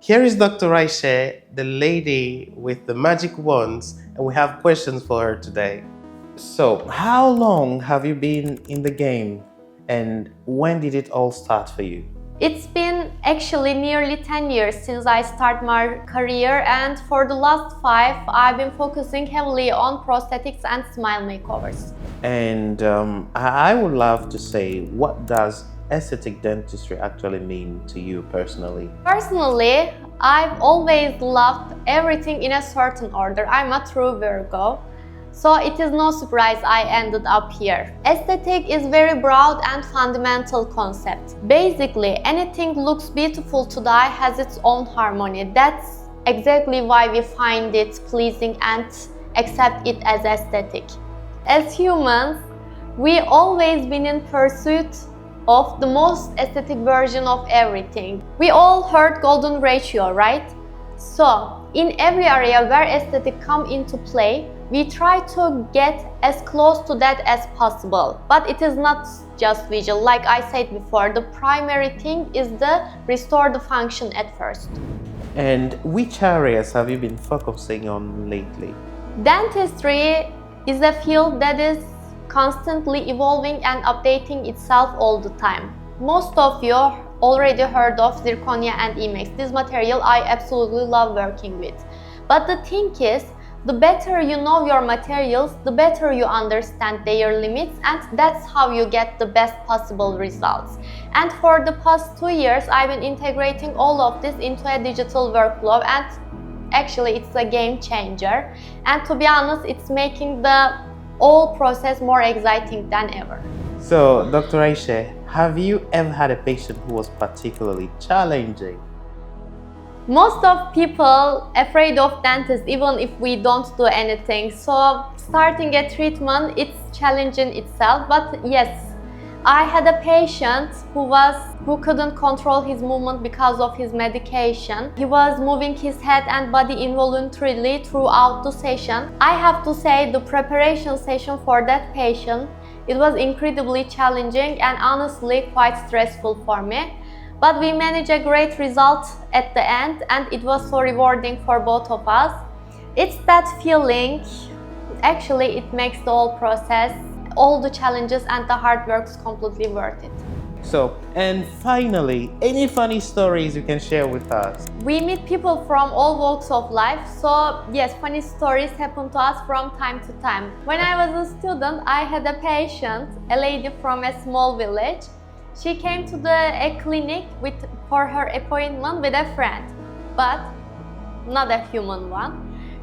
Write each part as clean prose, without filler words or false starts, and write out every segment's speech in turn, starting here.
Here is Dr. Ayşe, the lady with the magic wands, and we have questions for her today. So, how long have you been in the game and when did it all start for you? It's been actually nearly 10 years since I started my career, and for the last 5, I've been focusing heavily on prosthetics and smile makeovers. And I would love to say, what does aesthetic dentistry actually mean to you personally? Personally, I've always loved everything in a certain order. I'm a true Virgo, so it is no surprise I ended up here. Aesthetic is very broad and fundamental concept. Basically, anything looks beautiful to the eye has its own harmony. That's exactly why we find it pleasing and accept it as aesthetic. As humans, we always been in pursuit of the most aesthetic version of everything. We all heard golden ratio, right? So, in every area where aesthetic come into play, we try to get as close to that as possible. But it is not just visual. Like I said before, the primary thing is to restore the function at first. And which areas have you been focusing on lately? Dentistry is a field that is constantly evolving and updating itself all the time. Most of you already heard of zirconia and IMEX. This material I absolutely love working with. But the thing is, the better you know your materials, the better you understand their limits, and that's how you get the best possible results. And for the past 2 years, I've been integrating all of this into a digital workflow, and actually it's a game changer. And to be honest, it's making the whole process more exciting than ever. So, Dr. Ayşe, have you ever had a patient who was particularly challenging? Most of people afraid of dentists even if we don't do anything. So starting a treatment, it's challenging itself. But yes, I had a patient who couldn't control his movement because of his medication. He was moving his head and body involuntarily throughout the session. I have to say the preparation session for that patient, it was incredibly challenging and honestly quite stressful for me. But we managed a great result at the end, and it was so rewarding for both of us. It's that feeling, actually it makes the whole process, all the challenges and the hard works completely worth it. So, and finally, any funny stories you can share with us? We meet people from all walks of life, so yes, funny stories happen to us from time to time. When I was a student, I had a patient, a lady from a small village. She came to a clinic for her appointment with a friend, but not a human one.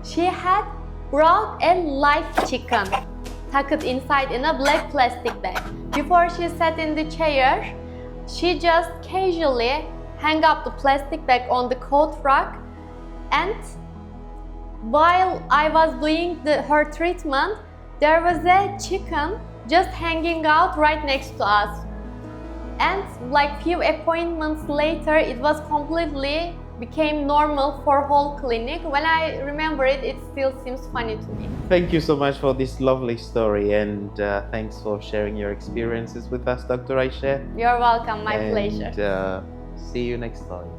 She had brought a live chicken tucked inside in a black plastic bag. Before she sat in the chair, she just casually hung up the plastic bag on the coat rack, and while I was doing her treatment, there was a chicken just hanging out right next to us. And like few appointments later, it was completely became normal for whole clinic. When I remember it, it still seems funny to me. Thank you so much for this lovely story, and thanks for sharing your experiences with us, Dr. Ayşe. You're welcome, my pleasure. See you next time.